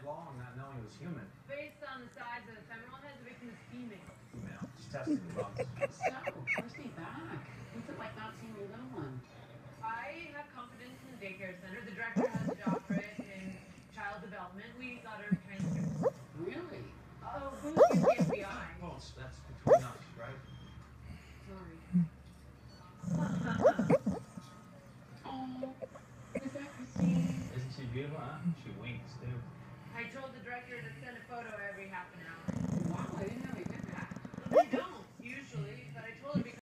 long not knowing it was human. Based on the size of the femoral head, the victim is female. Female. She's testing the bugs. So, where's he back? What's it like not seeing a little one? I have confidence in the daycare center. The director has a doctorate in child development. We got her transcripts. Really? Oh, who's the FBI? Well, that's between us, right? Sorry. Oh, is that Christine? Isn't she beautiful, huh? She winks, too. I told the director to send a photo every half an hour.